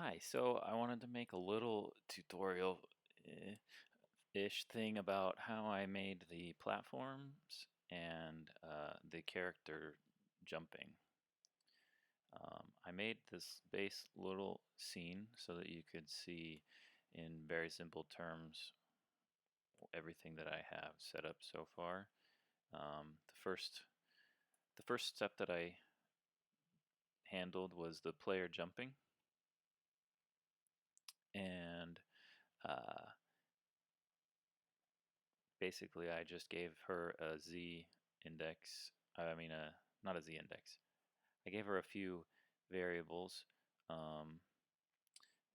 Hi, so I wanted to make a little tutorial-ish thing about how I made the platforms and the character jumping. I made this base little scene so that you could see in very simple terms everything that I have set up so far. The first step that I handled was the player jumping, and uh, basically I just gave her a z index. Not a z index. I gave her a few variables. Um,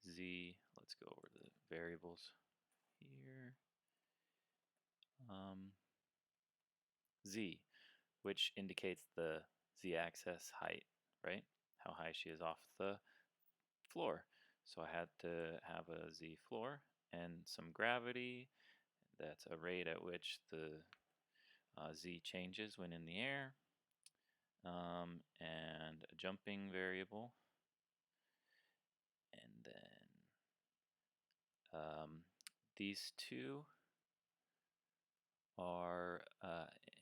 let's go over the variables here. Um, z, which indicates the z-axis height, right? How high she is off the floor. So I had to have a z floor and some gravity. That's a rate at which the z changes when in the air, and a jumping variable, and then these two are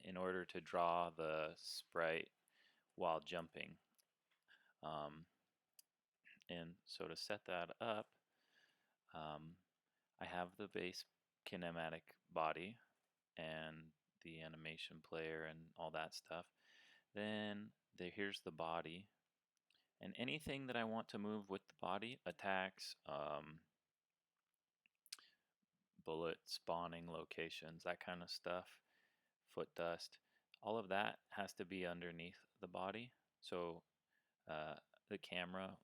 in order to draw the sprite while jumping. And so to set that up, I have the base kinematic body and the animation player and all that stuff. Then here's the body, and anything that I want to move with the body, attacks, bullet spawning locations, that kind of stuff, foot dust, all of that has to be underneath the body. So uh, the camera,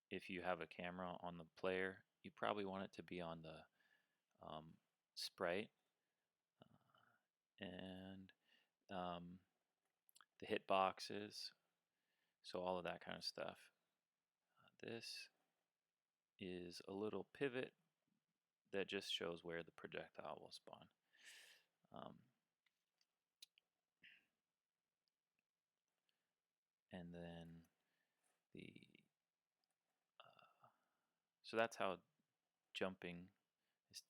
if you have a camera on the player, you probably want it to be on the sprite, and the hitboxes, so all of that kind of stuff. This is a little pivot that just shows where the projectile will spawn. And then the so that's how jumping is,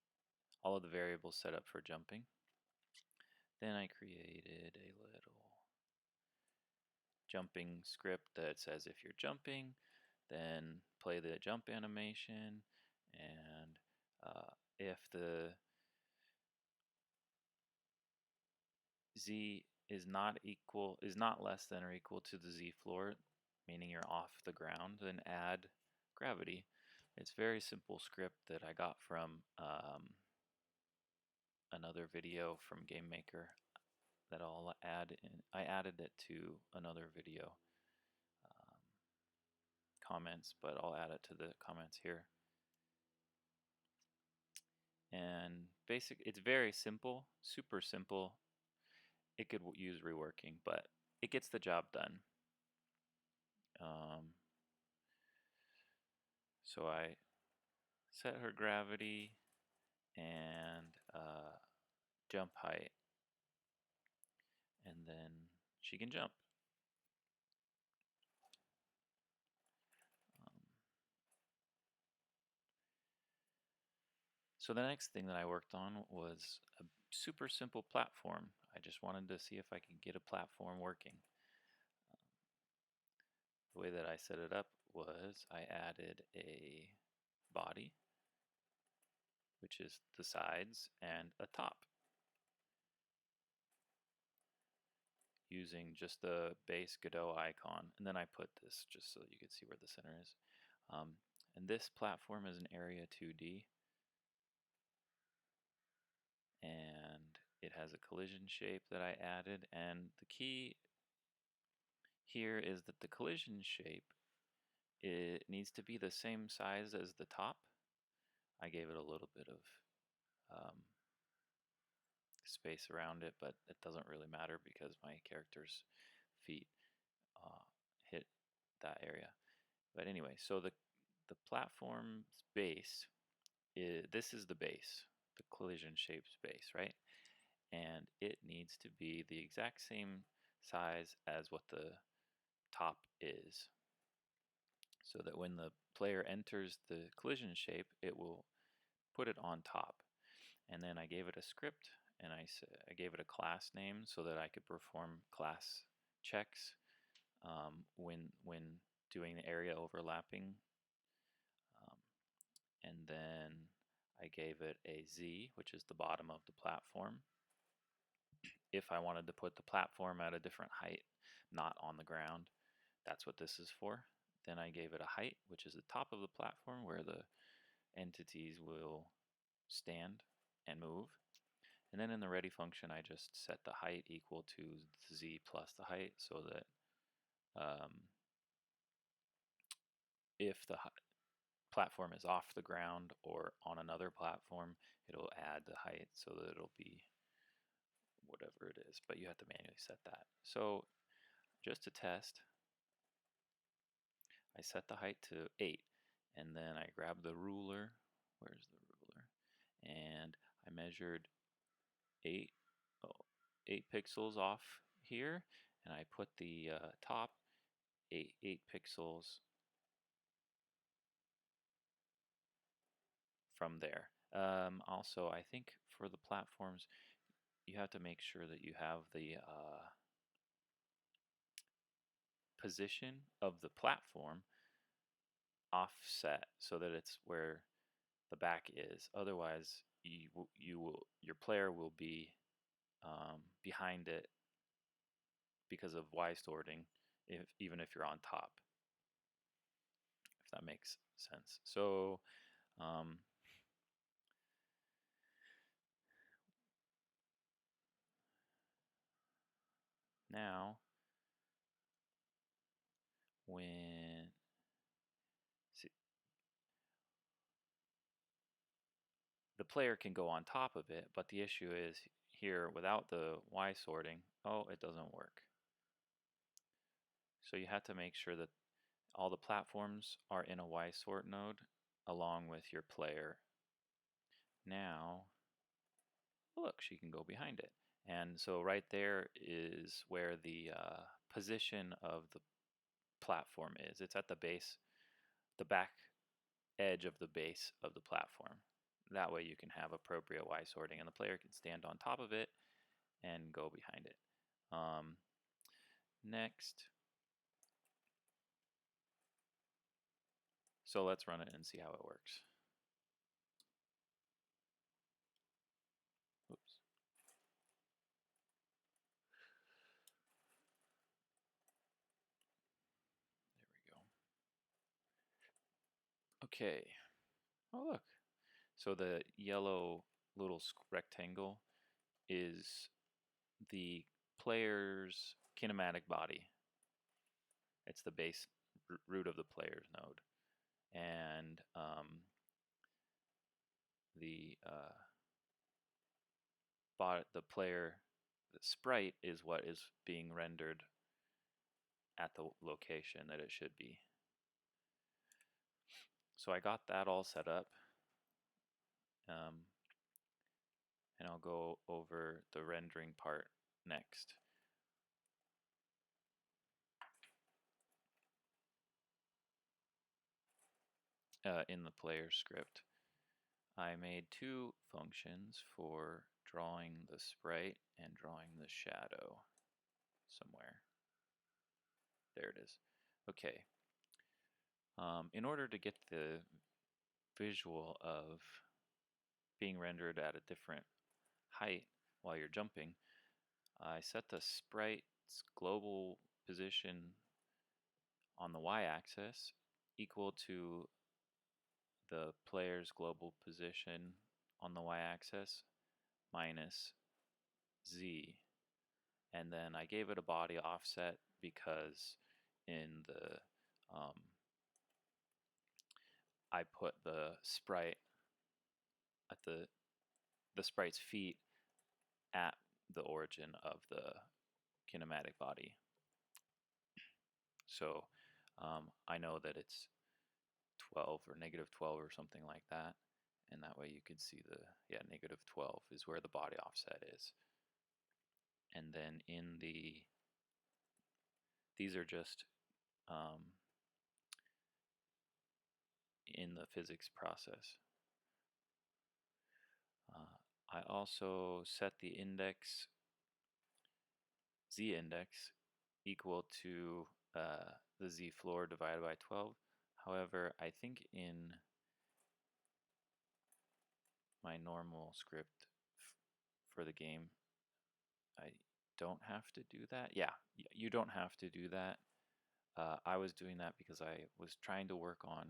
all of the variables set up for jumping. Then I created a little jumping script that says if you're jumping, then play the jump animation, and if the z is not less than or equal to the z floor, meaning you're off the ground, then add gravity. It's a very simple script that I got from another video from GameMaker that I'll add in. I added it to another video comments, but I'll add it to the comments here. And it's very simple, super simple. It could use reworking, but it gets the job done. So I set her gravity and jump height, and then she can jump. So the next thing that I worked on was a super simple platform. I just wanted to see if I could get a platform working. The way that I set it up was I added a body, which is the sides, and a top, using just the base Godot icon. And then I put this just so you could see where the center is. And this platform is an Area 2D, and it has a collision shape that I added. And the key here is that the collision shape, it needs to be the same size as the top. I gave it a little bit of space around it, but it doesn't really matter because my character's feet hit that area. But anyway, so the platform's base this is the base, the collision shaped base, right? And it needs to be the exact same size as what the top is. so that when the player enters the collision shape, it will put it on top. And then I gave it a script, and I gave it a class name so that I could perform class checks when doing the area overlapping. And then I gave it a Z, which is the bottom of the platform. If I wanted to put the platform at a different height, not on the ground, that's what this is for. Then I gave it a height, which is the top of the platform where the entities will stand and move. And then in the ready function, I just set the height equal to Z plus the height, so that if the platform is off the ground or on another platform, it'll add the height so that it'll be whatever it is, but you have to manually set that. So just to test, I set the height to 8, and then I grabbed the ruler. Where's the ruler? And I measured 8 pixels off here, and I put the top 8 pixels from there. Also, I think for the platforms, you have to make sure that you have the position of the platform offset so that it's where the back is. Otherwise, your player will be behind it because of Y sorting, even if you're on top, if that makes sense. So now when see, the player can go on top of it, but the issue is here without the Y sorting, oh, it doesn't work. So you have to make sure that all the platforms are in a Y sort node along with your player. Now, look, she can go behind it. And so right there is where the position of the platform is. It's at the base, the back edge of the base of the platform. That way you can have appropriate Y sorting, and the player can stand on top of it and go behind it. Next, so let's run it and see how it works. Oops. There we go. Okay. Oh, look. So the yellow little rectangle is the player's kinematic body. It's the base root of the player's node. And the sprite is what is being rendered at the location that it should be. So I got that all set up. And I'll go over the rendering part next. In the player script, I made 2 functions for drawing the sprite and drawing the shadow somewhere. There it is. Okay. In order to get the visual of being rendered at a different height while you're jumping, I set the sprite's global position on the y-axis equal to the player's global position on the y-axis minus z. And then I gave it a body offset because in the I put the sprite at the sprite's feet at the origin of the kinematic body. So I know that it's 12 or negative 12 or something like that, and that way you can see the negative 12 is where the body offset is. And then in these are just in the physics process. I also set the index, z index, equal to the z floor divided by 12. However, I think in my normal script for the game, I don't have to do that. Yeah, you don't have to do that. I was doing that because I was trying to work on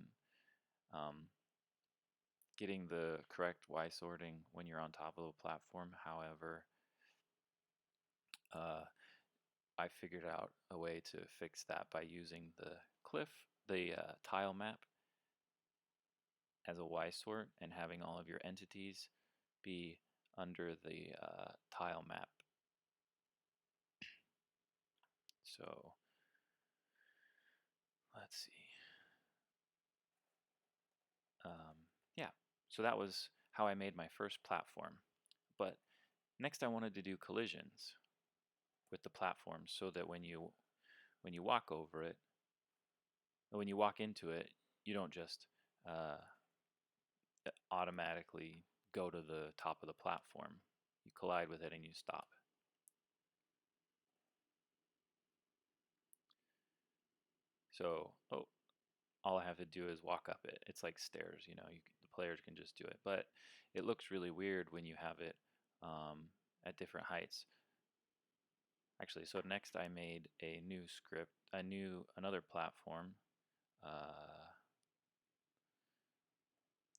getting the correct Y sorting when you're on top of a platform. However, I figured out a way to fix that by using the tile map as a Y sort and having all of your entities be under the tile map. So let's see. Yeah, so that was how I made my first platform. But next I wanted to do collisions with the platform so that when you walk over it, when you walk into it, you don't just automatically go to the top of the platform. You collide with it and you stop. So, all I have to do is walk up it. It's like stairs, you know, the players can just do it. But it looks really weird when you have it at different heights. Actually, so next I made a new script, another platform,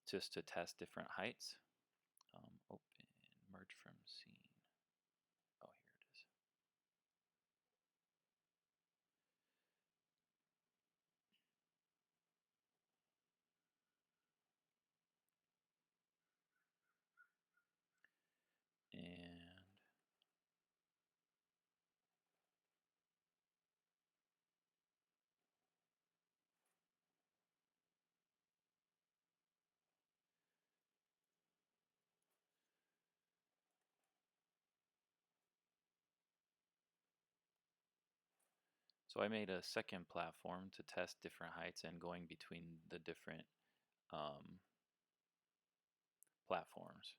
just to test different heights. Open, merge from scene. Oh, here it is. And so I made a second platform to test different heights and going between the different platforms.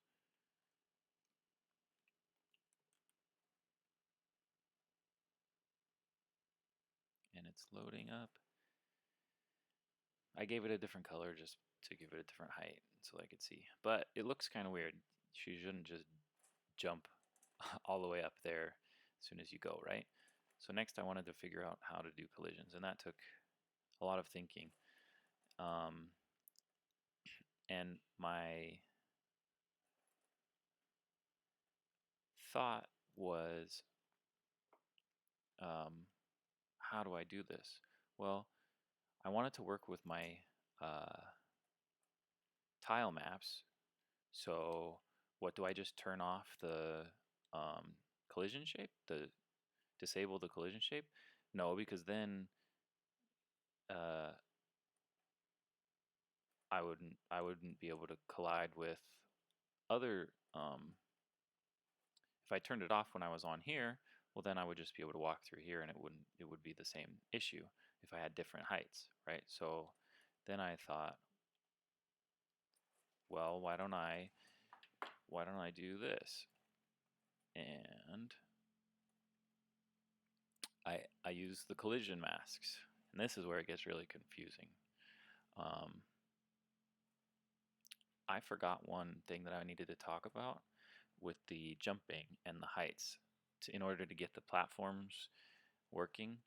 And it's loading up. I gave it a different color just to give it a different height so I could see. But it looks kind of weird. You shouldn't just jump all the way up there as soon as you go, right? So next I wanted to figure out how to do collisions, and that took a lot of thinking. And my thought was, how do I do this? Well, I wanted to work with my tile maps. So what do I just turn off the collision shape? Disable the collision shape? No, because then I wouldn't be able to collide with other. If I turned it off when I was on here, well then I would just be able to walk through here, and it would be the same issue if I had different heights, right? So then I thought, well, why don't I do this? And I use the collision masks, and this is where it gets really confusing. I forgot one thing that I needed to talk about with the jumping and the heights in order to get the platforms working.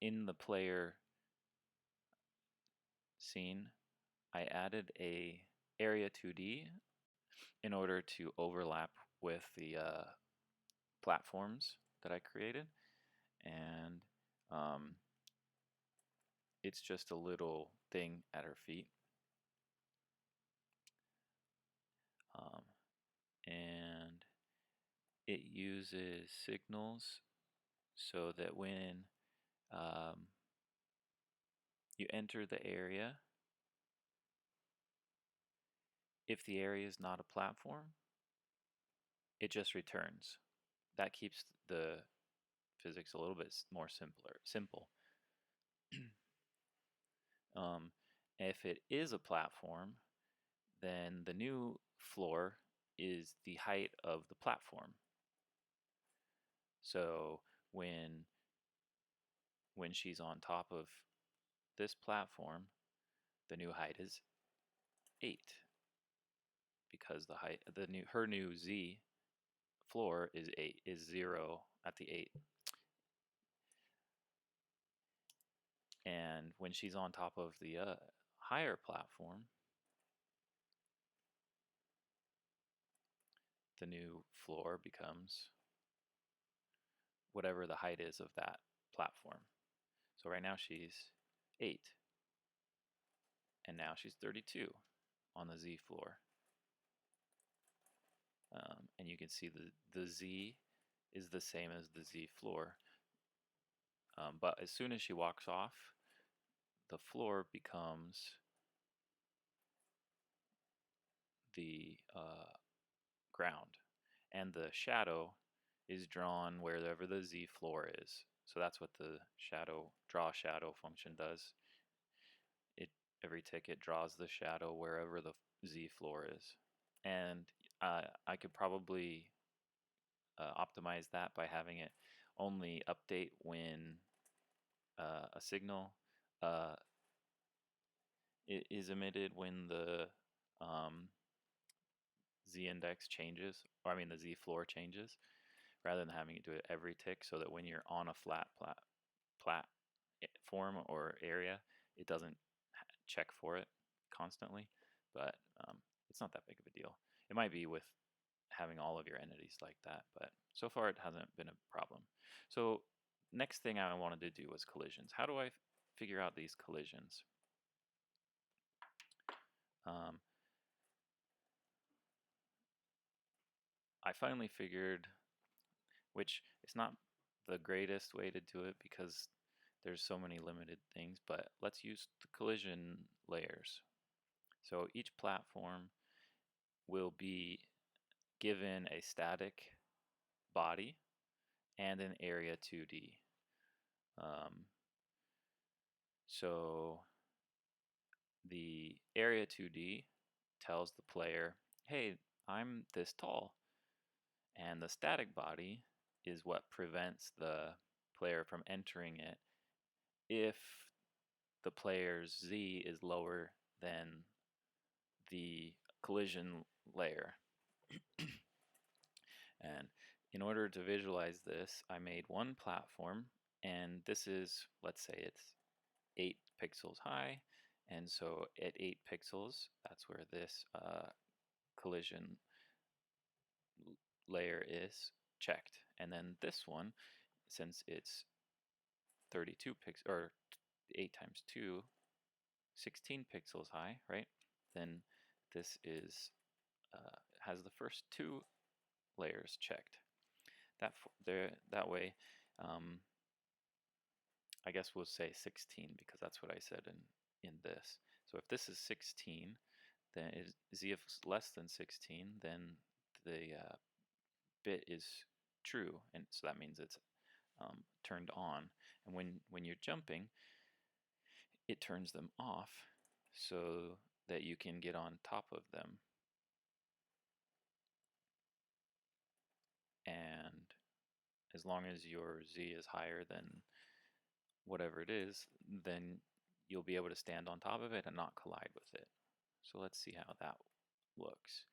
In the player scene, I added a area 2D in order to overlap with the platforms that I created, and it's just a little thing at her feet. And it uses signals so that when you enter the area, if the area is not a platform, it just returns. That keeps the physics a little bit more simple. If it is a platform, then the new floor is the height of the platform. So when she's on top of this platform, the new height is 8, because her new Z floor is 0 at the 8. And when she's on top of the higher platform, the new floor becomes whatever the height is of that platform. So right now she's 8, and now she's 32 on the Z floor. And you can see the Z is the same as the Z floor. But as soon as she walks off, the floor becomes the ground, and the shadow is drawn wherever the Z floor is. So that's what the draw shadow function does. Every ticket draws the shadow wherever the Z floor is. And I could probably optimize that by having it only update when a signal is emitted when the Z index changes, or I mean the Z floor changes, rather than having it do it every tick, so that when you're on a flat platform or area, it doesn't check for it constantly. But it's not that big of a deal. It might be with having all of your entities like that, but so far it hasn't been a problem. So next thing I wanted to do was collisions. How do I figure out these collisions? I finally figured, which is not the greatest way to do it because there's so many limited things, but let's use the collision layers. So each platform will be given a static body and an area 2D. So the area 2D tells the player, hey, I'm this tall. And the static body is what prevents the player from entering it if the player's Z is lower than the collision layer. And in order to visualize this, I made one platform, and this is, let's say it's 8 pixels high, and so at 8 pixels, that's where this collision layer is checked. And then this one, since it's 32 pixels, or 8 times 2, 16 pixels high, right? Then this is has the first 2 layers checked. That way, I guess we'll say 16 because that's what I said in this. So if this is 16, then Z is less than 16, then the bit is true, and so that means it's turned on. And when you're jumping, it turns them off so that you can get on top of them. And as long as your Z is higher than whatever it is, then you'll be able to stand on top of it and not collide with it. So let's see how that looks.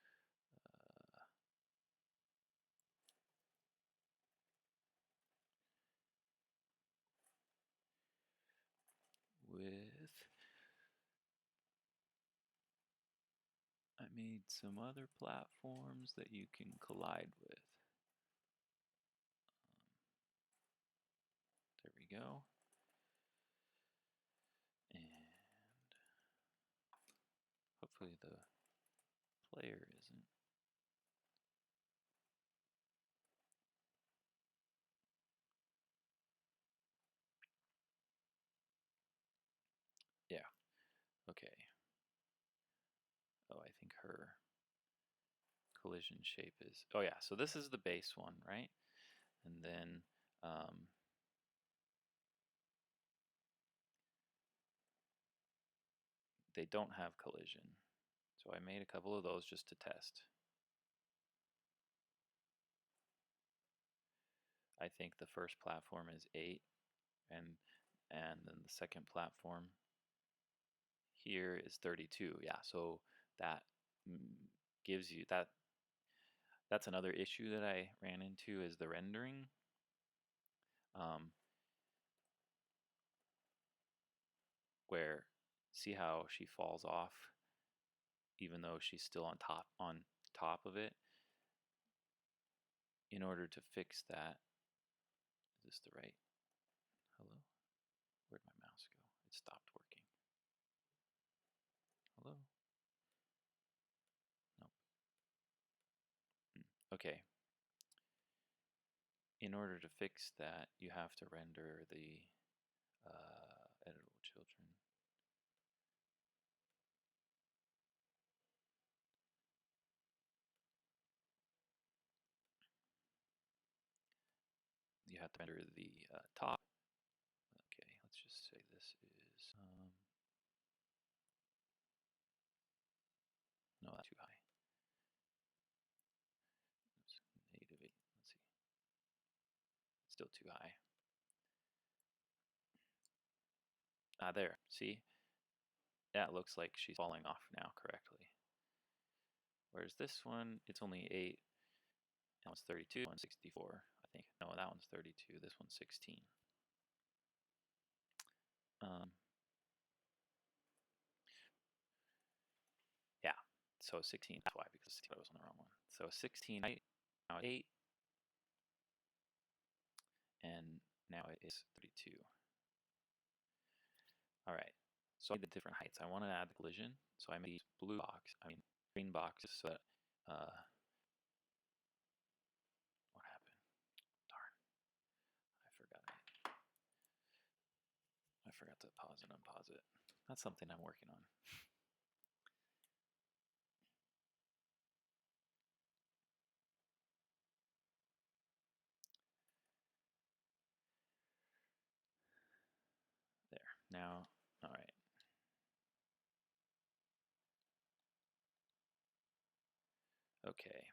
I made some other platforms that you can collide with. There we go. And hopefully the player isn't. Yeah. Okay. Oh, I think her collision shape is. Oh yeah. So this is the base one, right? And then they don't have collision. So I made a couple of those just to test. I think the first platform is 8, and then the second platform here is 32. Yeah, so that gives you that. That's another issue that I ran into is the rendering. Where see how she falls off even though she's still on top of it. In order to fix that, is this the right? Hello? Where'd my mouse go? It stopped working. Hello? Nope. Okay. In order to fix that, you have to render the editable children. You have to render the top. Okay, let's just say this is no, that's too high. Oops, -8. Let's see. Still too high. There. See? That looks like she's falling off now correctly. Whereas this one, it's only 8. That one's 32. One's 64, I think. No, that one's 32. This one's 16. Yeah. So 16. That's why, because I was on the wrong one. So 16 height, now 8, and now it is 32. All right. So I need the different heights. I want to add the collision, so I made these green boxes so that what happened? Darn. I forgot to pause and unpause it. That's something I'm working on. There. Now, all right. Okay.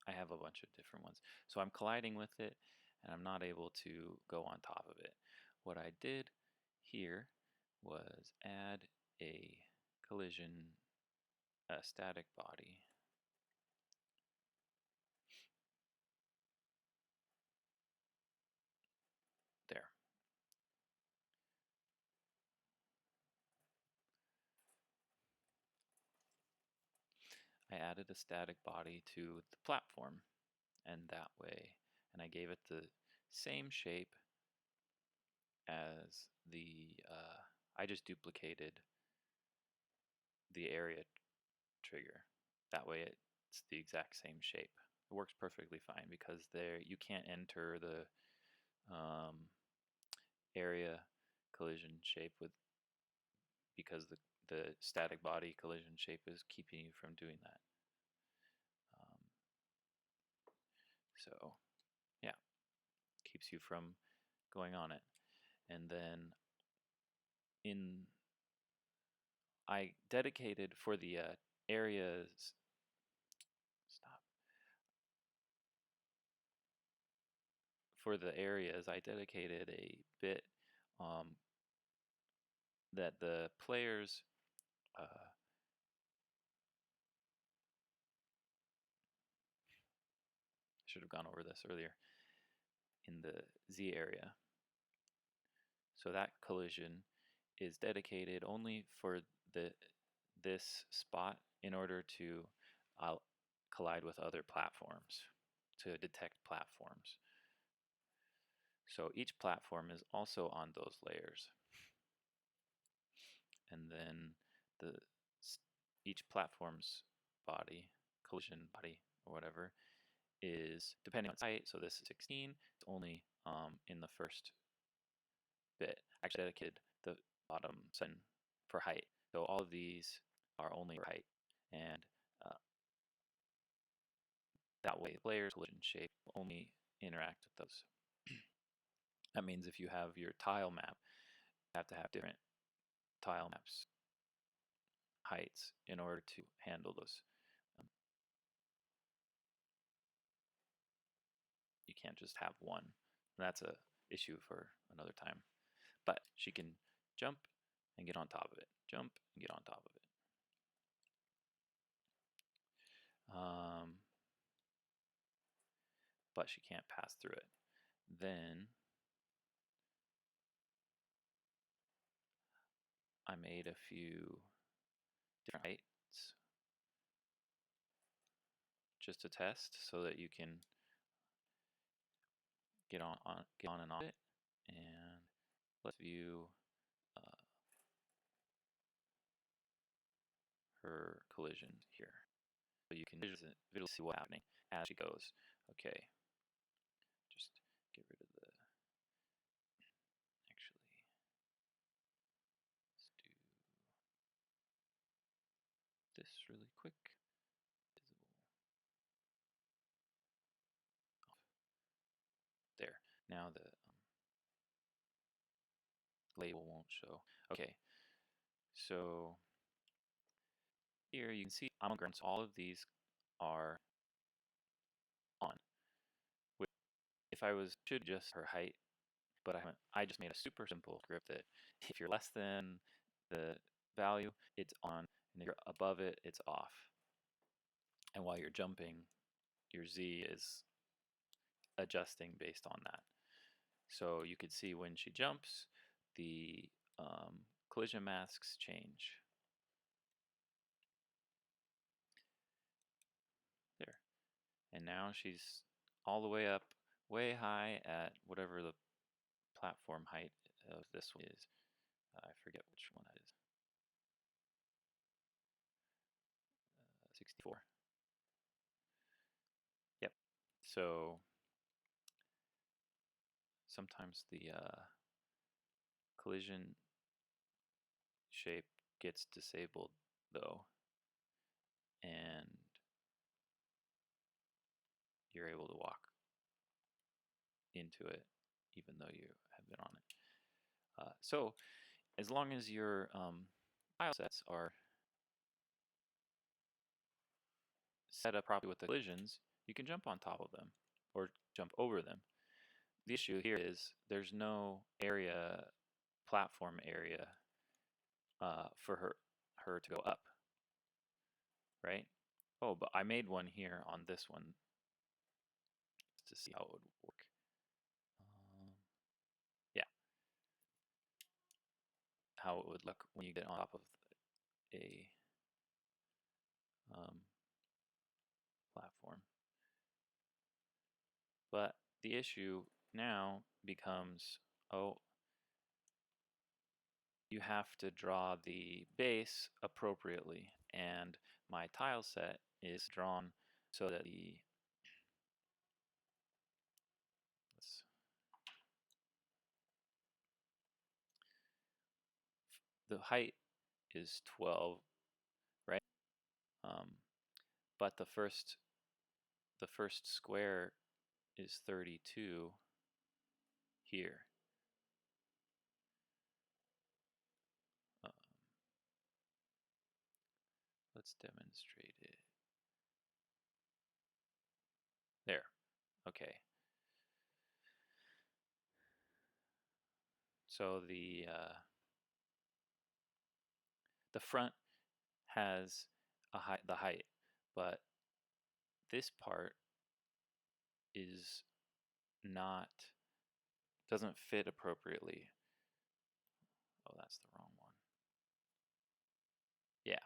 I have a bunch of different ones. So I'm colliding with it, and I'm not able to go on top of it. What I did here was add a collision, a static body. There. I added a static body to the platform, and that way, and I gave it the same shape as the, I just duplicated the area trigger. That way it's the exact same shape. It works perfectly fine because there you can't enter the area collision shape because the static body collision shape is keeping you from doing that. So yeah, keeps you from going on it. And then I dedicated for the areas. Stop. For the areas, I dedicated a bit that the players should have gone over this earlier in the Z area. So that collision is dedicated only for this spot in order to collide with other platforms, to detect platforms. So each platform is also on those layers. And then each platform's body, collision body, or whatever, is depending on its height. So this is 16. It's only in the first bit. Actually, I dedicated the bottom section for height. So all of these are only for height, and that way, the player's collision shape will only interact with those. That means if you have your tile map, you have to have different tile maps heights in order to handle those. You can't just have one. That's a issue for another time. But she can jump and get on top of it. Jump and get on top of it. But she can't pass through it. Then I made a few different heights just to test so that you can get on and off it. And let's view her collision here. So you can visually see what's happening as she goes. Okay, just get rid of the, actually, let's do this really quick. Visible. There, now the label won't show. Okay, so here you can see I'm on ground, so all of these are on. If I should just her height, but I just made a super simple script that if you're less than the value, it's on, and if you're above it, it's off. And while you're jumping, your Z is adjusting based on that. So you could see when she jumps, the collision masks change. There. And now she's all the way up, way high at whatever the platform height of this one is. I forget which one that is. 64. Yep. So sometimes the collision shape gets disabled though, and you're able to walk into it even though you have been on it. So as long as your tile sets are set up properly with the collisions, you can jump on top of them or jump over them. The issue here is there's no platform area for her to go up, right? Oh, but I made one here on this one to see how it would work. Yeah, how it would look when you get on top of a platform. But the issue now becomes, oh, you have to draw the base appropriately, and my tile set is drawn so that the height is 12, right? But the first square is 32 here. Let's demonstrate it. There. Okay. So the front has the height, but this part is doesn't fit appropriately. Oh, that's the wrong one. Yeah.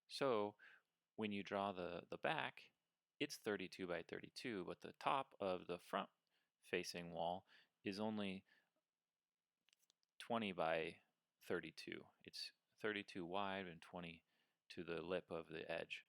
So when you draw the back, it's 32 by 32, but the top of the front facing wall is only 20 by 32. It's 32 wide and 20 to the lip of the edge.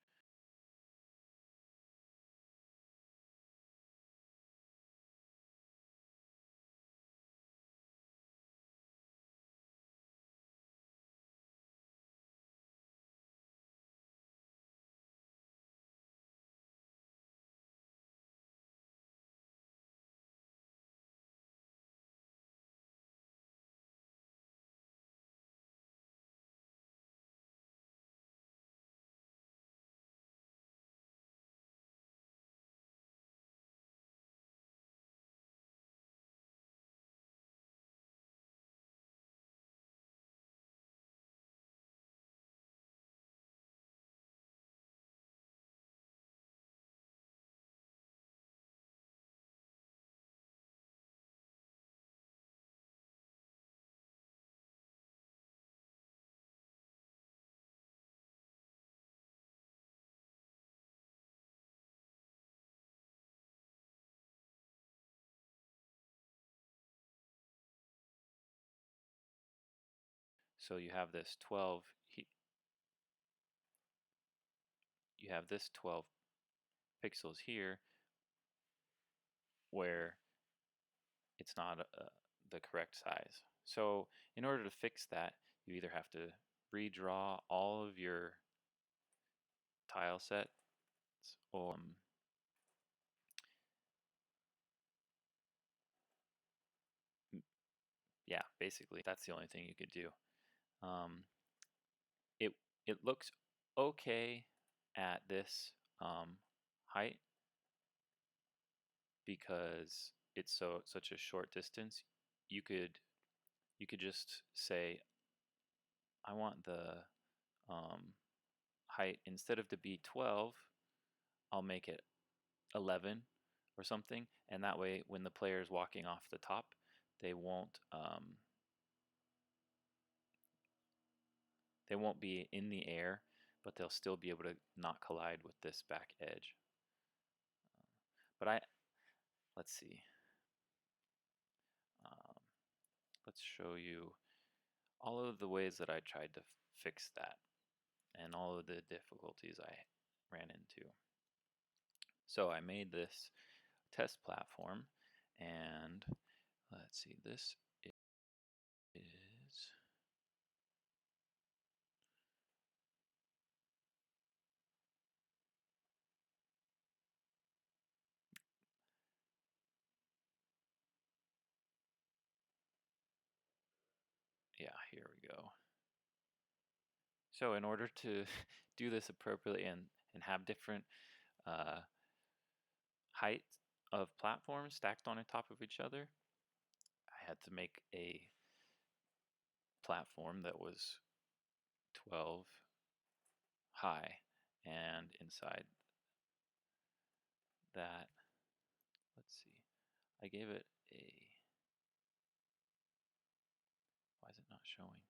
So you have this 12. You have this 12 pixels here where it's not the correct size. So in order to fix that, you either have to redraw all of your tile sets, or yeah, basically that's the only thing you could do. Um, it it looks okay at this height because it's such a short distance. You could just say, I want the height, instead of to be 12, I'll make it 11 or something, and that way when the player is walking off the top, they won't be in the air, but they'll still be able to not collide with this back edge. But let's see. Um, let's show you all of the ways that I tried to fix that and all of the difficulties I ran into. So I made this test platform, and let's see, this is, yeah, here we go. So in order to do this appropriately and have different height of platforms stacked on top of each other, I had to make a platform that was 12 high, and inside that, let's see, I gave it a, why is it not showing?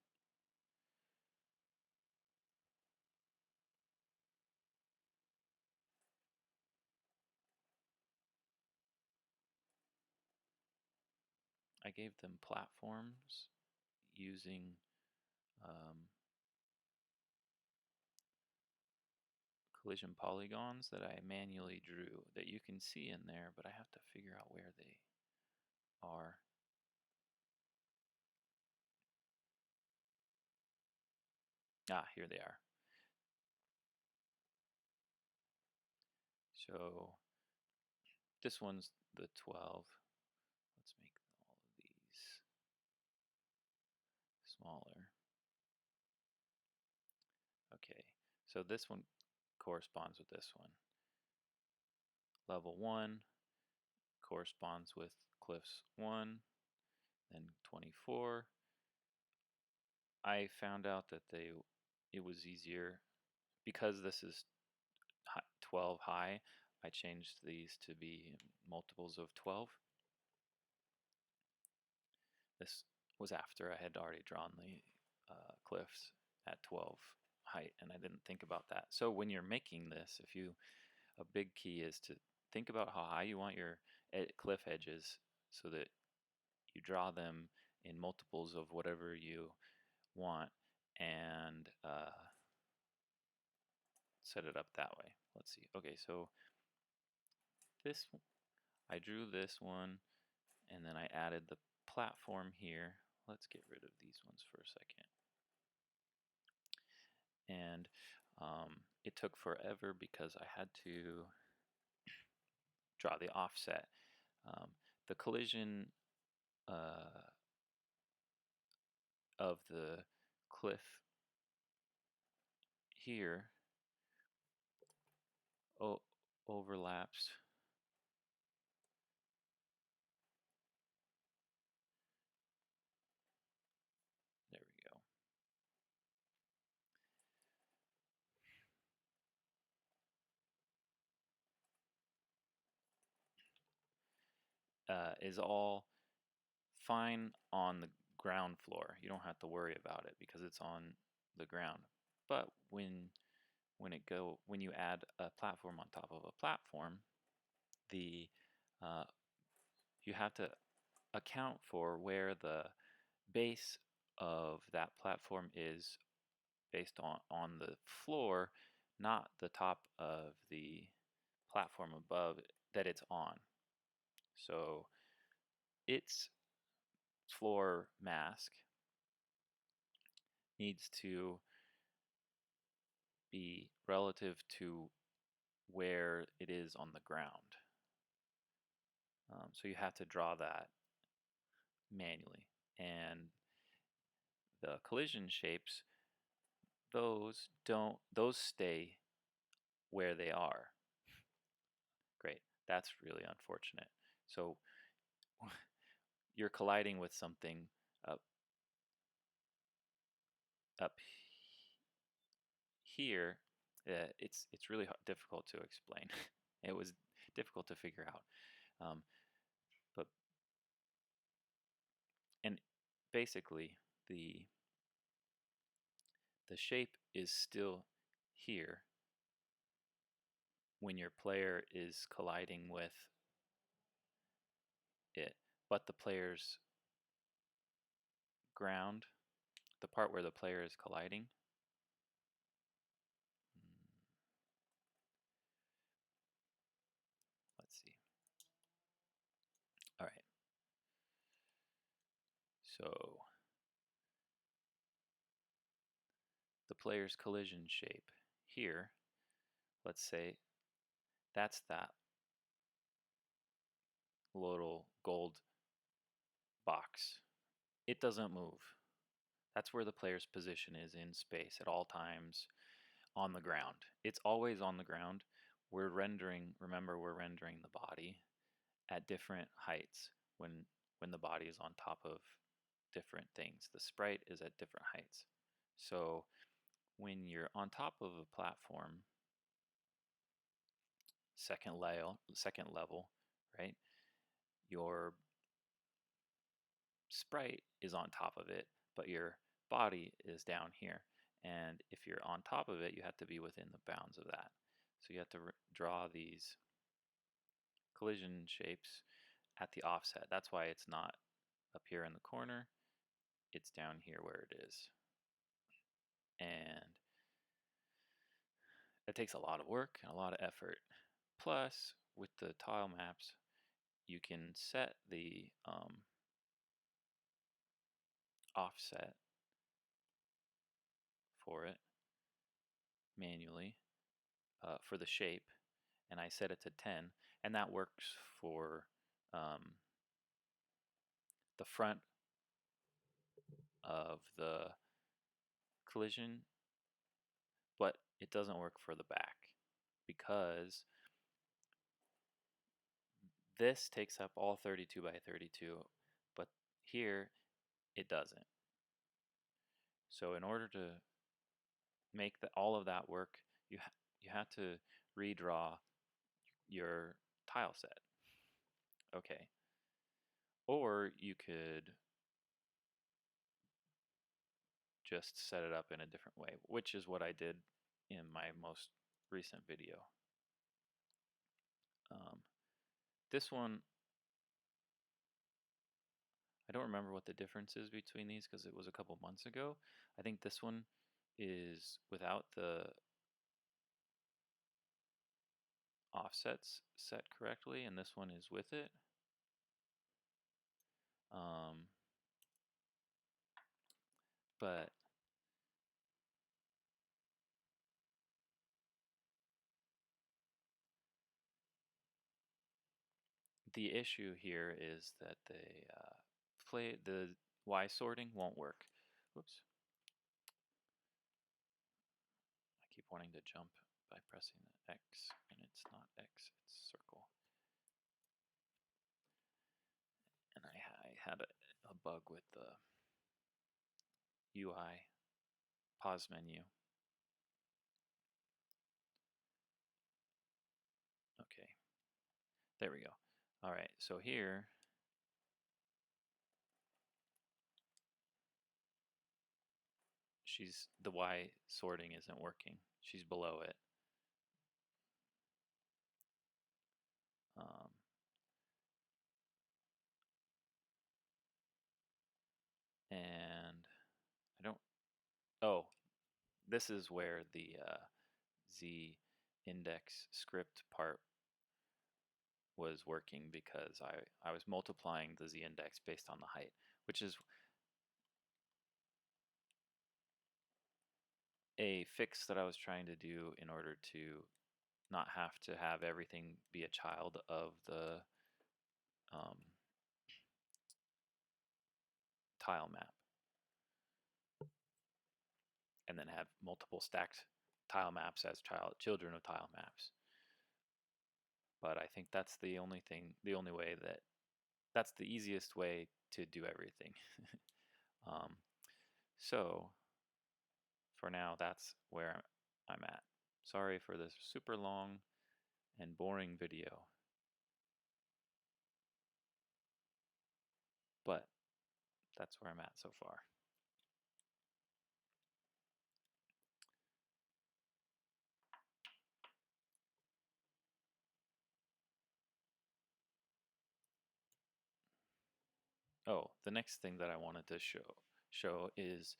I gave them platforms using collision polygons that I manually drew that you can see in there, but I have to figure out where they are. Ah, here they are. So this one's the 12. Let's make all of these smaller. Okay, so this one corresponds with this one. Level 1 corresponds with cliffs 1, then 24. I found out that it was easier because this is 12 high. I changed these to be multiples of 12. This was after I had already drawn the cliffs at 12 height, and I didn't think about that. So when you're making this, a big key is to think about how high you want your cliff edges so that you draw them in multiples of whatever you want, and set it up that way. Let's see. Okay, so this, I drew this one, and then I added the platform here. Let's get rid of these ones for a second. And it took forever because I had to draw the offset. The collision of the cliff here overlaps. There we go. Is all fine on the ground floor. You don't have to worry about it because it's on the ground. But when you add a platform on top of a platform, the you have to account for where the base of that platform is based on the floor, not the top of the platform above that it's on. So its floor mask needs to be relative to where it is on the ground. So you have to draw that manually. And the collision shapes, those stay where they are. Great. That's really unfortunate. So you're colliding with something up up here. It's really difficult to explain. It was difficult to figure out. But and basically the shape is still here when your player is colliding with it, but the player's ground, the part where the player is colliding, let's see. All right. So the player's collision shape here, let's say that's that little gold box. It doesn't move. That's where the player's position is in space at all times on the ground. It's always on the ground. Remember we're rendering the body at different heights when the body is on top of different things. The sprite is at different heights. So when you're on top of a platform, second level, right? Your sprite is on top of it, but your body is down here. And if you're on top of it, you have to be within the bounds of that. So you have to draw these collision shapes at the offset. That's why it's not up here in the corner. It's down here where it is. And it takes a lot of work and a lot of effort. Plus, with the tile maps, you can set the offset for it manually for the shape, and I set it to 10, and that works for the front of the collision, but it doesn't work for the back because this takes up all 32 by 32, but here it doesn't. So in order to make all of that work, you have to redraw your tile set. Okay. Or you could just set it up in a different way, which is what I did in my most recent video. This one, I don't remember what the difference is between these because it was a couple months ago. I think this one is without the offsets set correctly, and this one is with it. But the issue here is that the Y sorting won't work. Whoops. I keep wanting to jump by pressing the X, and it's not X, it's circle. And I had a bug with the UI pause menu. Okay, there we go. All right, so here, the Y sorting isn't working. She's below it. And this is where the z index script part was working, because I was multiplying the z index based on the height, which is a fix that I was trying to do in order to not have to have everything be a child of the tile map, and then have multiple stacked tile maps as children of tile maps. But I think that's the only way that's the easiest way to do everything. So for now, that's where I'm at. Sorry for this super long and boring video, but that's where I'm at so far. Oh, the next thing that I wanted to show is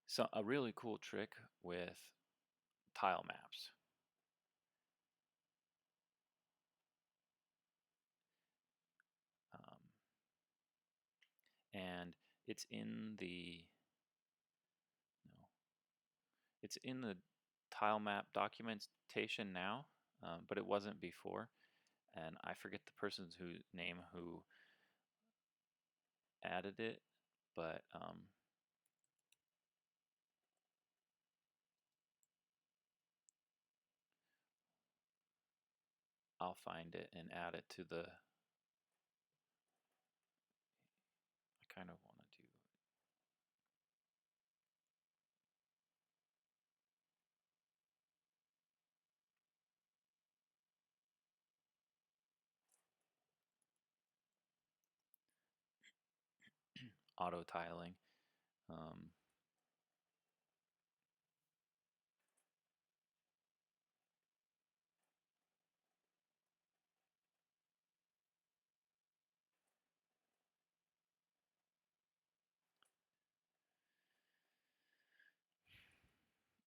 so a really cool trick with tile maps. And it's in the it's in the tile map documentation now, but it wasn't before. And I forget the person's name who added it, but I'll find it and add it to the. I kind of want to do auto tiling.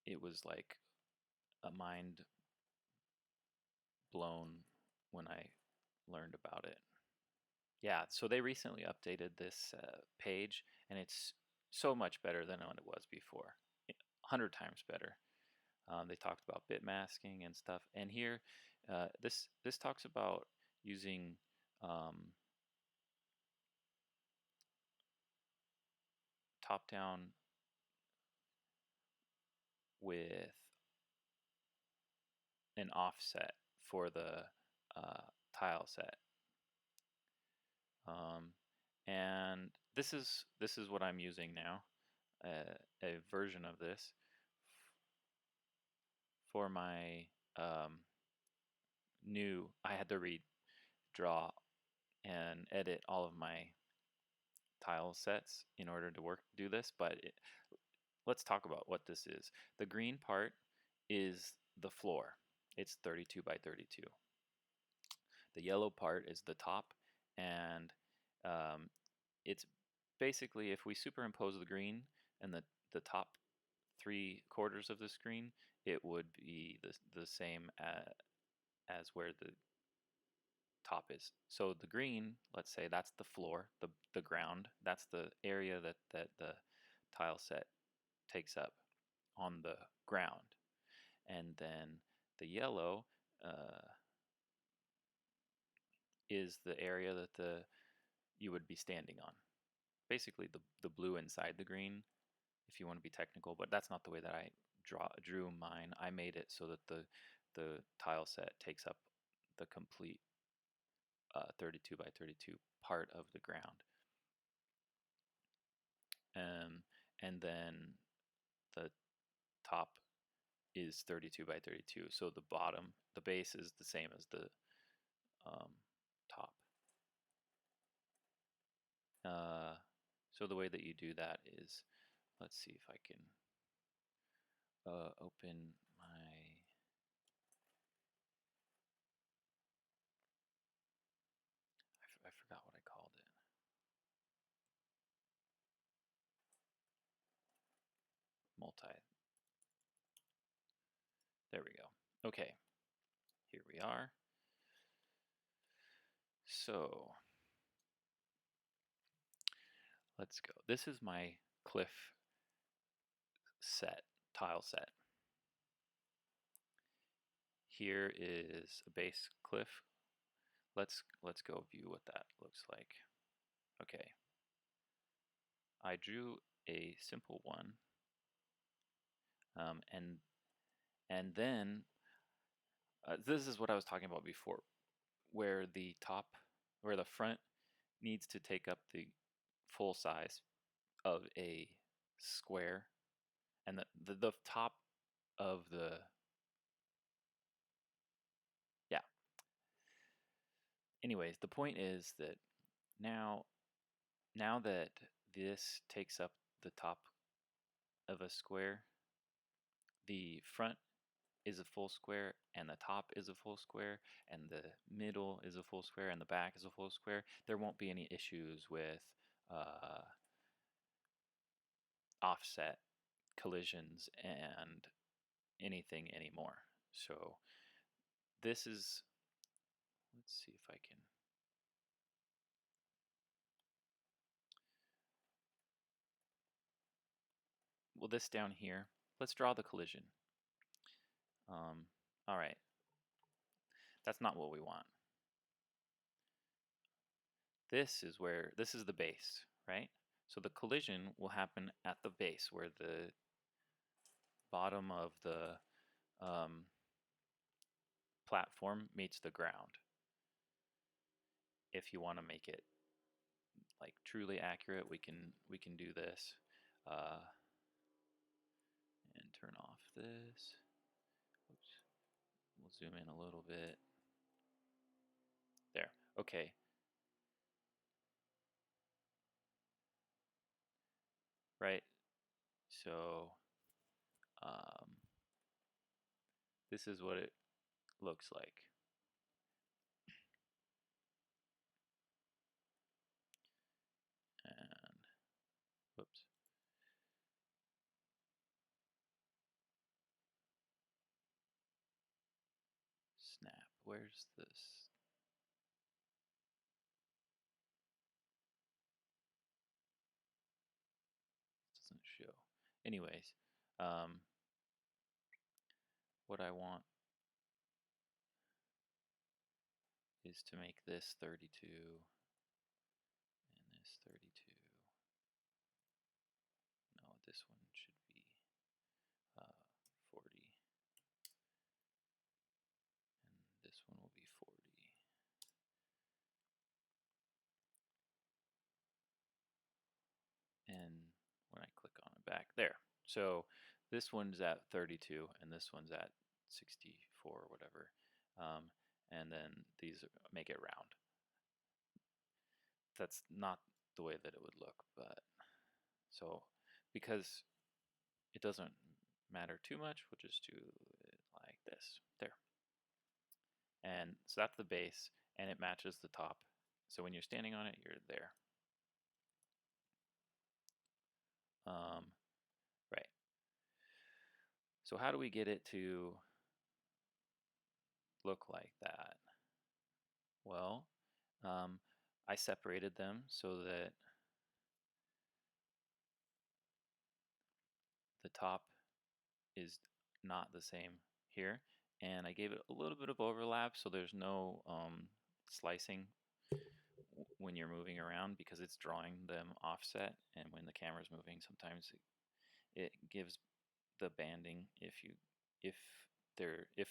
It was like a mind blown when I learned about it. Yeah, so they recently updated this page, and it's so much better than what it was before. 100 times better. They talked about bit masking and stuff, and here this talks about using top-down with an offset for the tile set, and this is what I'm using now, a version of this for my new. I had to redraw and edit all of my tile sets in order to do this, but let's talk about what this is. The green part is the floor. It's 32 by 32. The yellow part is the top, and it's basically, if we superimpose the green and the top 3/4 of the screen, it would be the same as where the top is. So the green, let's say that's the floor, the ground. That's the area that the tile set takes up on the ground. And then the yellow is the area that you would be standing on. Basically the blue inside the green, if you want to be technical, but that's not the way that I drew mine. I made it so that the tile set takes up the complete 32 by 32 part of the ground. And then the top is 32 by 32. So the base is the same as the top. So the way that you do that is, let's see if I can open my. I forgot what I called it. multi. There we go. Okay, here we are. So let's go. This is my cliff set, tile set. Here is a base cliff. Let's go view what that looks like. Okay. I drew a simple one, and then this is what I was talking about before, where the front needs to take up the full size of a square, and the top of the, yeah. Anyways, the point is that now that this takes up the top of a square, the front is a full square, and the top is a full square, and the middle is a full square, and the back is a full square. There won't be any issues with offset collisions and anything anymore. So this is, let's see if I can, well, this down here, let's draw the collision. All right, that's not what we want. This is the base, right? So the collision will happen at the base, where the bottom of the platform meets the ground. If you want to make it like truly accurate, we can do this and turn off this. Oops. We'll zoom in a little bit. There. Okay. Right. So this is what it looks like. And whoops. Snap. Where's this? Doesn't show. Anyways, what I want is to make this 32 and this 32. No, this one should be 40. And this one will be 40. And when I click on it back, there. So this one's at 32 and this one's at 64 or whatever. And then these make it round. That's not the way that it would look, but so because it doesn't matter too much, we'll just do it like this. There. And so that's the base, and it matches the top. So when you're standing on it, you're there. Right. So how do we get it to look like that? Well, I separated them so that the top is not the same here, and I gave it a little bit of overlap so there's no slicing when you're moving around, because it's drawing them offset, and when the camera's moving sometimes it gives the banding if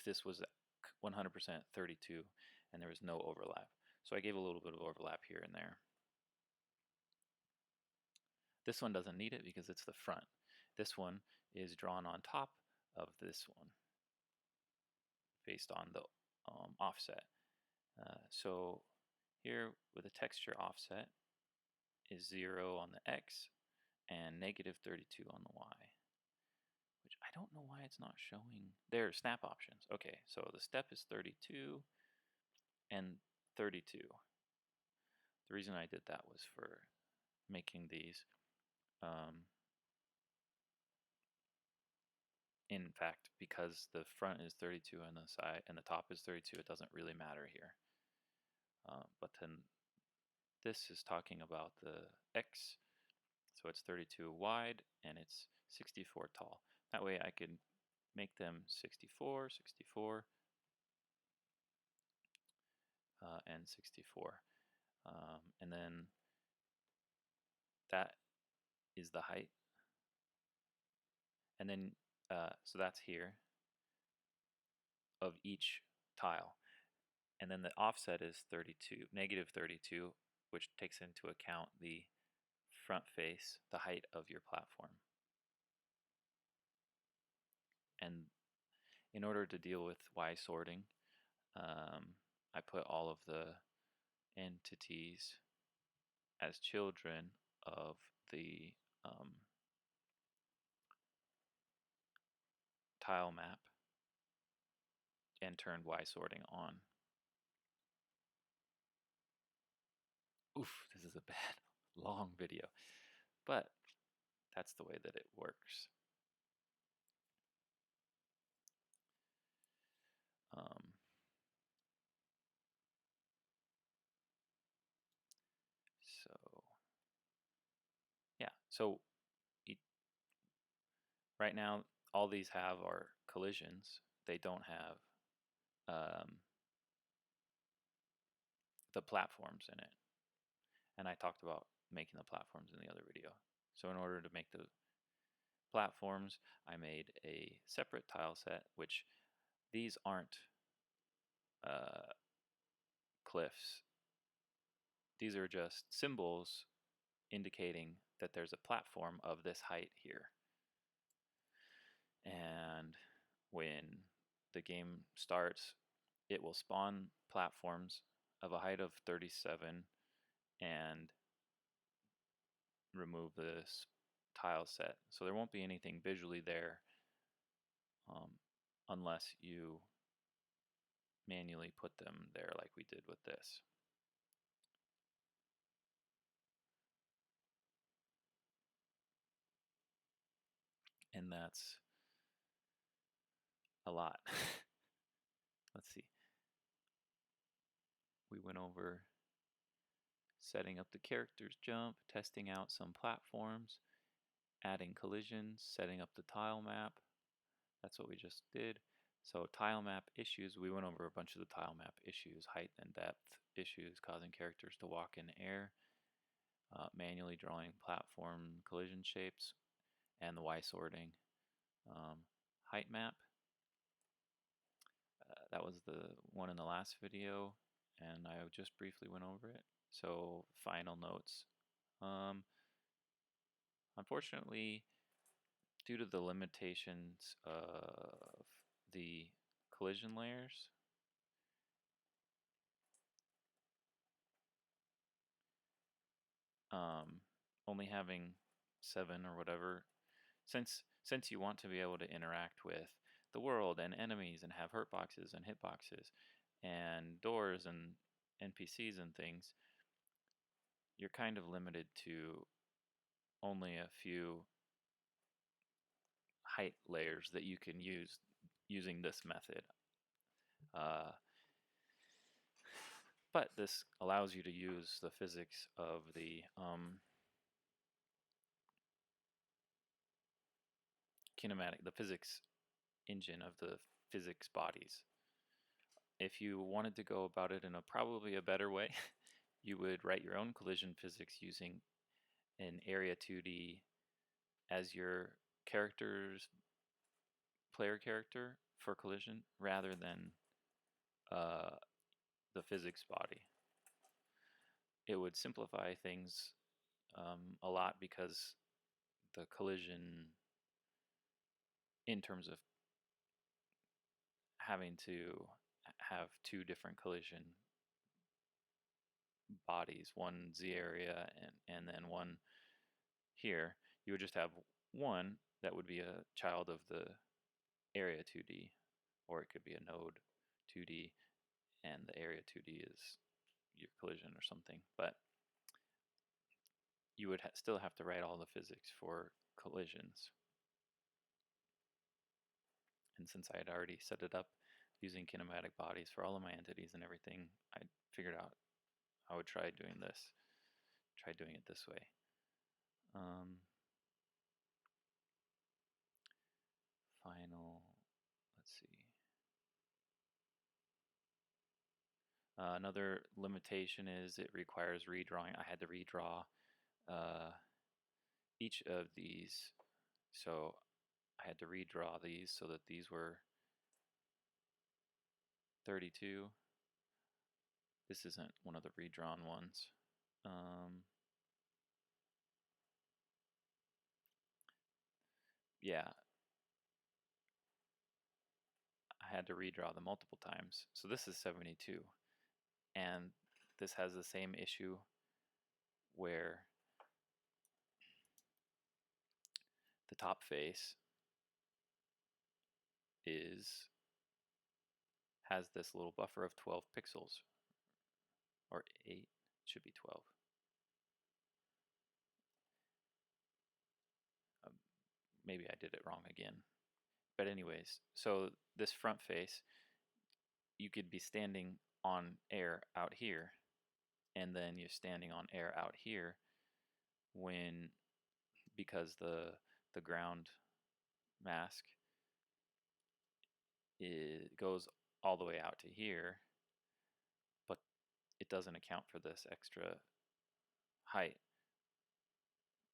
this was 100% 32 and there was no overlap. So I gave a little bit of overlap here and there. This one doesn't need it because it's the front. This one is drawn on top of this one based on the offset. So here with the texture offset is 0 on the X and negative 32 on the Y, which I don't know why it's not showing. There, snap options. Okay, so the step is 32 and 32. The reason I did that was for making these in fact, because the front is 32 and the side and the top is 32, it doesn't really matter here. But then this is talking about the X, so it's 32 wide and it's 64 tall. That way I could make them 64, 64, and 64. And then that is the height. And then, so that's here of each tile. And then the offset is 32, negative 32, which takes into account the front face, the height of your platform. And in order to deal with Y sorting, I put all of the entities as children of the tile map and turned Y sorting on. Oof, this is a bad, long video, but that's the way that it works. So, yeah, so right now all these have are collisions. They don't have the platforms in it. And I talked about making the platforms in the other video. So in order to make the platforms, I made a separate tile set, which these aren't cliffs. These are just symbols indicating that there's a platform of this height here. And when the game starts, it will spawn platforms of a height of 37 and remove this tile set. So there won't be anything visually there unless you manually put them there like we did with this. And that's a lot. Let's see. We went over setting up the character's jump, testing out some platforms, adding collisions, setting up the tile map. That's what we just did. So tile map issues, we went over a bunch of the tile map issues, height and depth issues causing characters to walk in air, manually drawing platform collision shapes, and the Y sorting. Height map, that was the one in the last video, and I just briefly went over it. So final notes. Unfortunately, due to the limitations of the collision layers, only having 7 or whatever, since you want to be able to interact with the world and enemies and have hurt boxes and hit boxes and doors and NPCs and things, you're kind of limited to only a few height layers that you can use using this method. But this allows you to use the physics of the kinematic, the physics engine of the physics bodies. If you wanted to go about it in probably a better way, you would write your own collision physics using an area 2D as your player character for collision rather than the physics body. It would simplify things a lot because the collision, in terms of having to have 2 different collision bodies, one Z area and then one here, you would just have one that would be a child of the area 2D, or it could be a node 2D, and the area 2D is your collision or something. But you would still have to write all the physics for collisions. And since I had already set it up using kinematic bodies for all of my entities and everything, I figured out I would try doing it this way. Final, let's see. Another limitation is it requires redrawing. I had to redraw each of these, so I had to redraw these so that these were 32. This isn't one of the redrawn ones. Yeah, I had to redraw them multiple times. So this is 72, and this has the same issue where the top face has this little buffer of 12 pixels, or 8, it should be 12. Maybe I did it wrong again. But anyways, so this front face, you could be standing on air out here, and then you're standing on air out here because the ground mask goes all the way out to here, but it doesn't account for this extra height.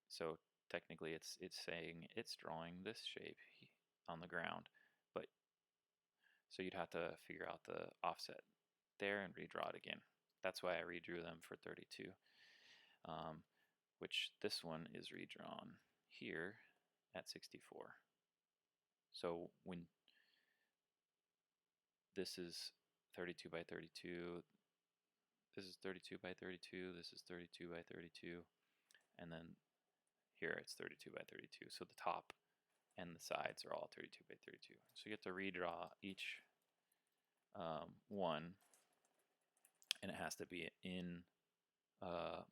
So technically it's saying it's drawing this shape on the ground, but so you'd have to figure out the offset there and redraw it again. That's why I redrew them for 32, which this one is redrawn here at 64. So when this is 32 by 32, this is 32 by 32, this is 32 by 32, and then here it's 32 by 32. So the top and the sides are all 32 by 32. So you have to redraw each one, and it has to be in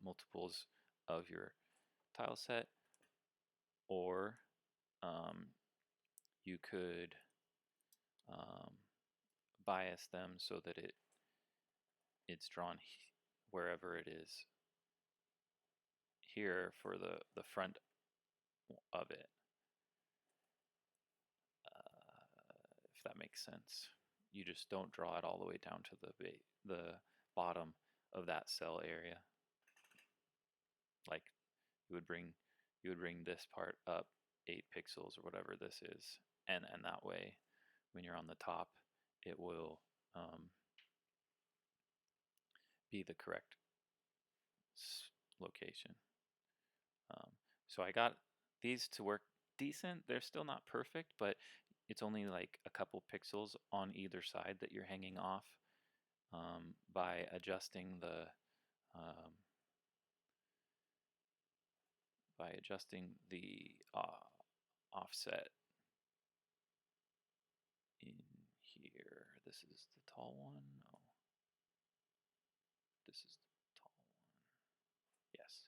multiples of your tile set, or you could bias them so that it's drawn wherever it is here for the front of it, if that makes sense. You just don't draw it all the way down to the bottom of that cell area. Like you would bring this part up 8 pixels or whatever this is, and that way when you're on the top it will be the correct location. So I got these to work decent. They're still not perfect, but it's only like a couple pixels on either side that you're hanging off by adjusting the offset in here. This is the tall one. No, this is the tall one. Yes.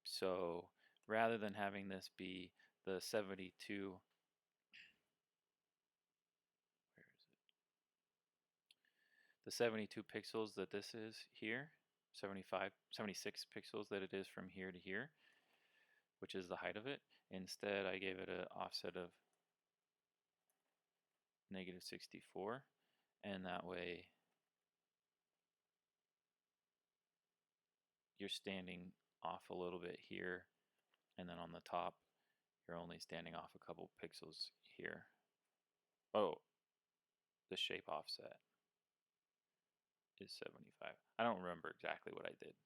So rather than having this be the 72, where is it? The 72 pixels that this is here, 76 pixels that it is from here to here, which is the height of it. Instead, I gave it an offset of -64, and that way you're standing off a little bit here, and then on the top you're only standing off a couple pixels here. Oh, the shape offset is 75. I don't remember exactly what I did.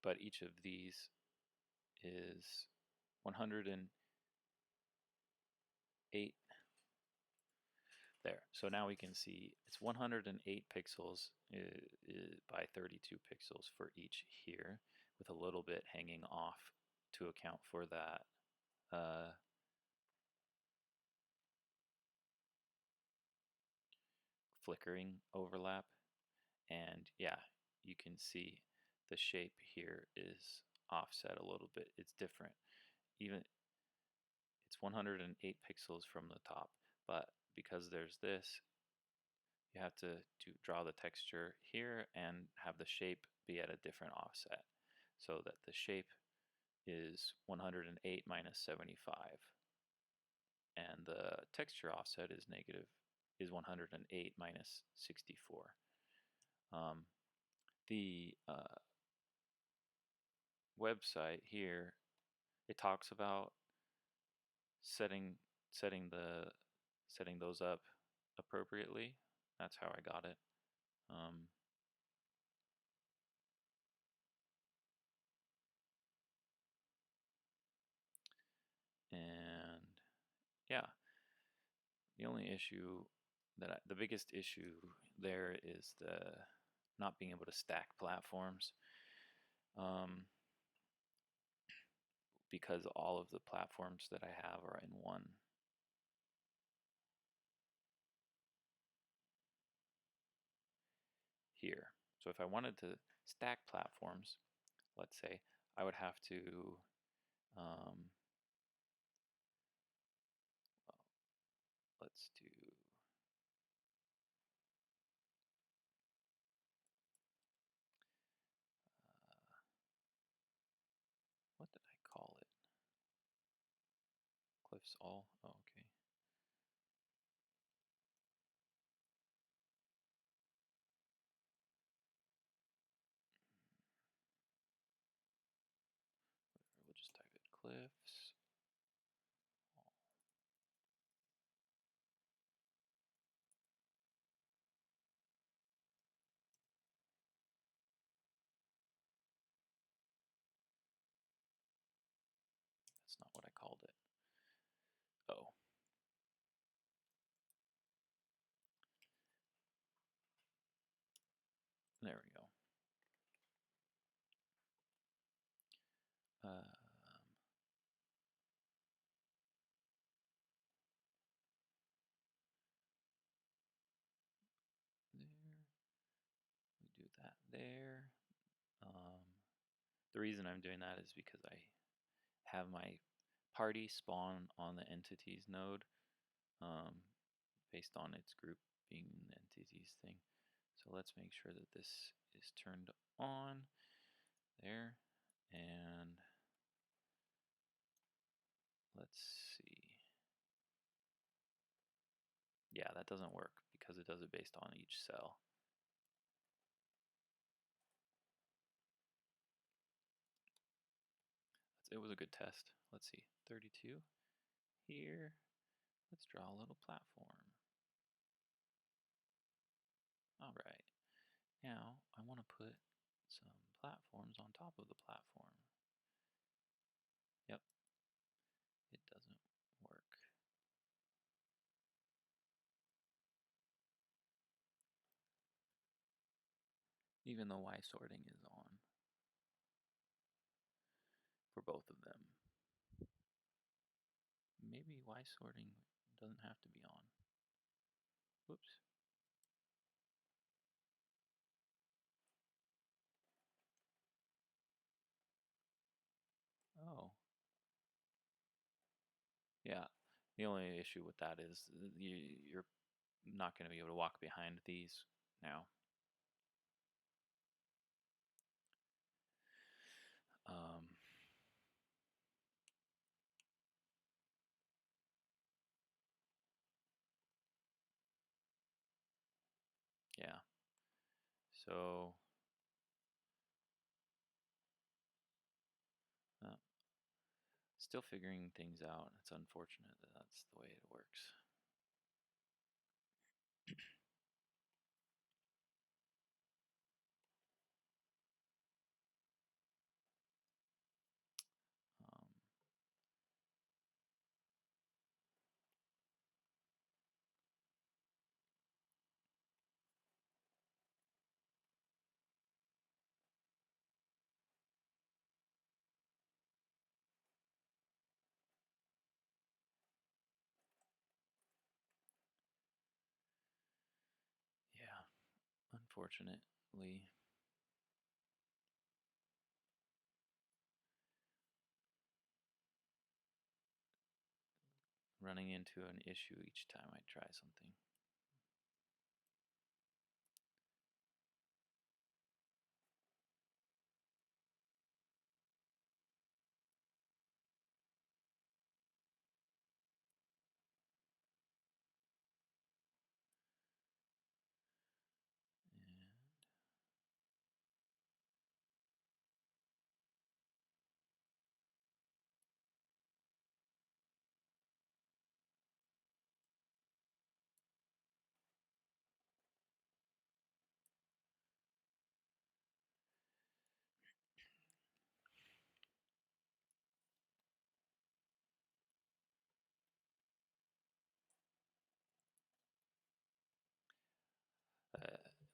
But each of these is 108 there. So now we can see it's 108 pixels by 32 pixels for each here, with a little bit hanging off to account for that flickering overlap. And yeah, you can see the shape here is offset a little bit. It's different. Even it's 108 pixels from the top, but because there's this, you have to draw the texture here and have the shape be at a different offset, so that the shape is 108 minus 75, and the texture offset is 108 minus 64. The website here, it talks about setting setting the setting those up appropriately. That's how I got it. And yeah, the only issue the biggest issue there is the not being able to stack platforms, because all of the platforms that I have are in one. Here. So if I wanted to stack platforms, let's say, I would have to, let's do, what did I call it? Cliffs all? Oh, okay. We'll just type it cliffs. That's not what I called it. Oh. There we go. There. We do that there. The reason I'm doing that is because I have my party spawn on the entities node, based on its group being the entities thing. So let's make sure that this is turned on there, and let's see. Yeah, that doesn't work because it does it based on each cell. It was a good test. Let's see, 32 here. Let's draw a little platform. All right. Now I want to put some platforms on top of the platform. Yep, it doesn't work. Even though Y sorting is on for both of them. Maybe Y sorting doesn't have to be on. Whoops. Oh. Yeah, the only issue with that is you're not going to be able to walk behind these now. Yeah, so still figuring things out. It's unfortunate that that's the way it works. unfortunately. Running into an issue each time I try something.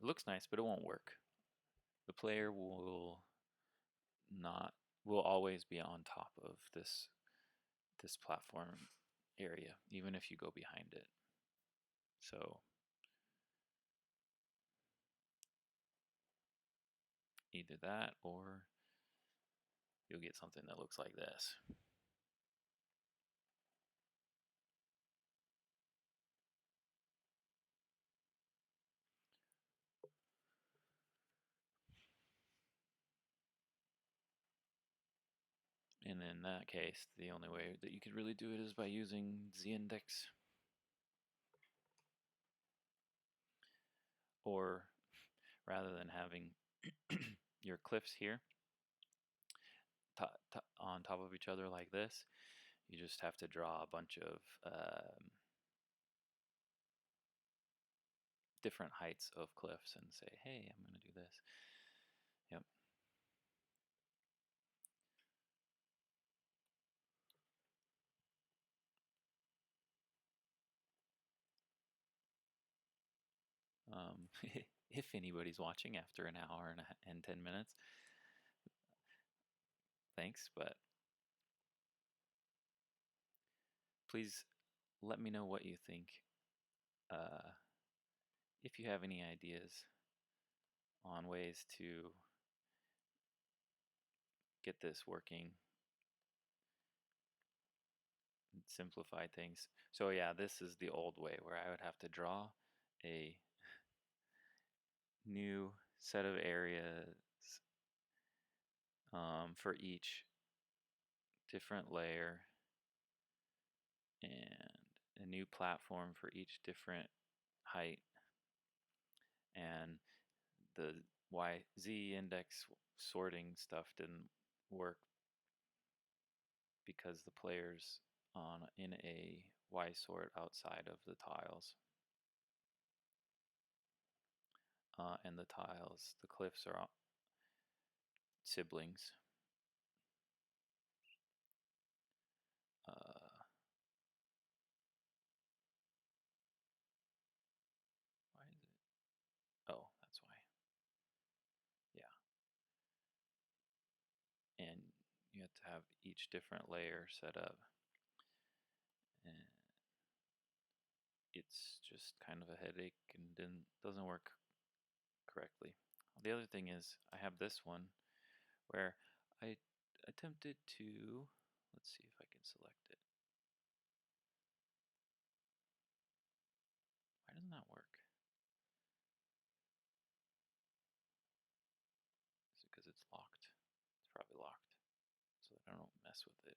It looks nice, but it won't work. The player will not will always be on top of this platform area, even if you go behind it. So either that or you'll get something that looks like this. And in that case, the only way that you could really do it is by using z-index. Or rather than having your cliffs here on top of each other like this, you just have to draw a bunch of different heights of cliffs and say, hey, I'm going to do this. Yep. If anybody's watching after an hour and 10 minutes, thanks, but please let me know what you think. If you have any ideas on ways to get this working, simplify things. So yeah, this is the old way where I would have to draw a new set of areas for each different layer and a new platform for each different height, and the z index sorting stuff didn't work because the players in a y sort outside of the tiles, and the cliffs are siblings. Why is it? Oh, that's why. Yeah. And you have to have each different layer set up. And it's just kind of a headache and doesn't work correctly. The other thing is I have this one where I attempted to, let's see if I can select it. Why doesn't that work? Is it because it's locked? It's probably locked, so that I don't mess with it.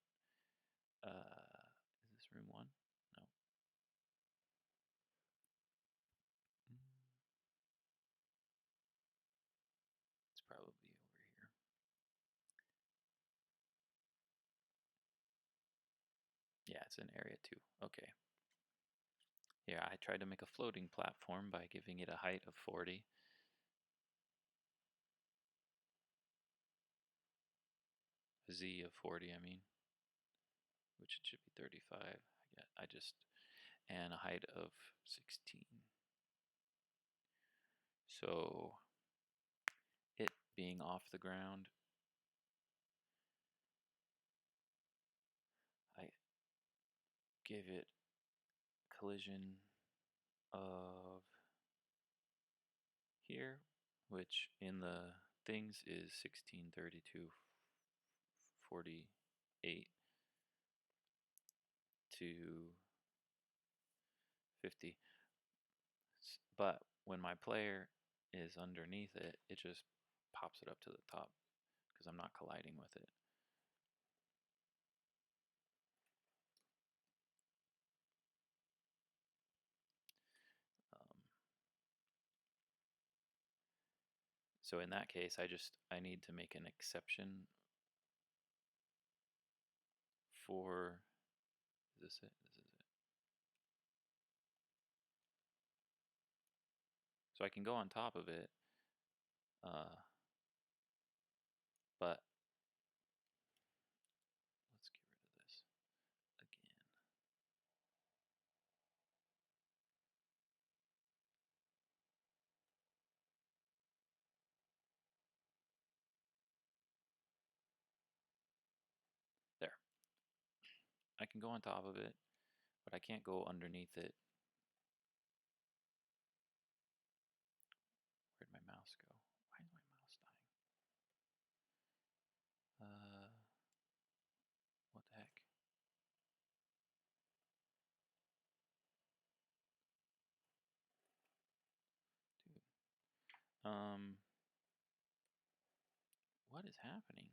Is this room 1? No. It's probably over here. Yeah, it's in area 2. Okay. Here, I tried to make a floating platform by giving it a height of 40. A Z of 40, I mean. Which it should be 35. And a height of 16. So, it being off the ground, I gave it collision of here which in the things is 1632.48 to 50. But when my player is underneath it, it just pops it up to the top because I'm not colliding with it. So in that case, I need to make an exception for, is this it? This is it. So I can go on top of it, but let's get rid of this again. There. I can go on top of it, but I can't go underneath it. Where'd my mouse go? Why is my mouse dying? What the heck? Dude. What is happening?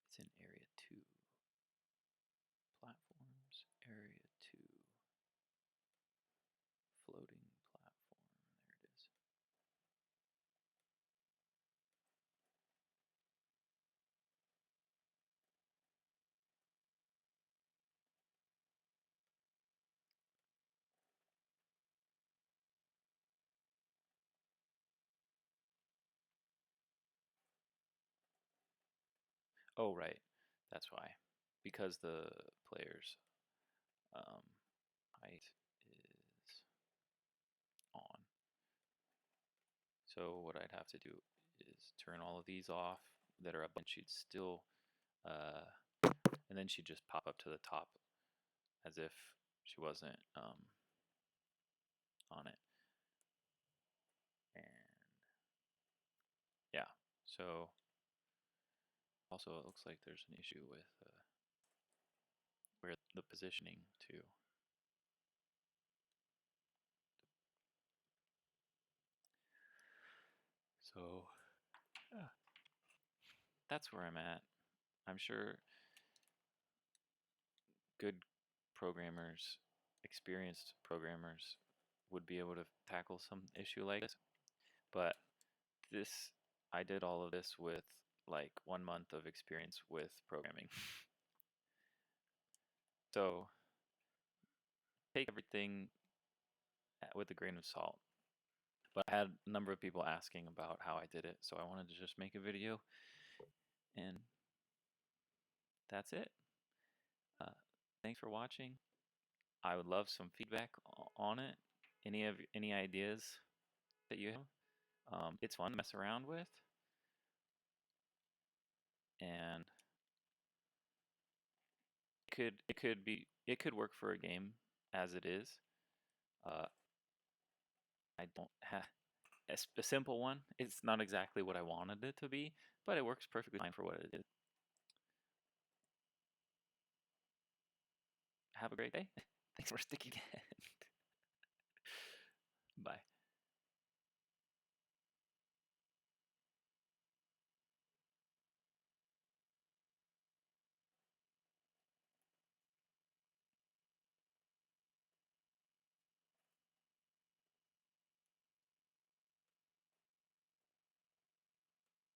It's in area 2. Platforms, area 2. Floating platform. There it is. Oh, right. That's why. Because the player's height is on. So what I'd have to do is turn all of these off that are up, and she'd still, and then she'd just pop up to the top as if she wasn't on it. And yeah, so also it looks like there's an issue with where the positioning too. So that's where I'm at. I'm sure good programmers, experienced programmers, would be able to tackle some issue like this. But this, I did all of this with like 1 month of experience with programming. So take everything with a grain of salt. But I had a number of people asking about how I did it, so I wanted to just make a video, and that's it. Thanks for watching. I would love some feedback on it. Any ideas that you have? It's fun to mess around with, and it could work for a game as it is. I don't have a simple one. It's not exactly what I wanted it to be, but it works perfectly fine for what it is. Have a great day. Thanks for sticking it. Bye.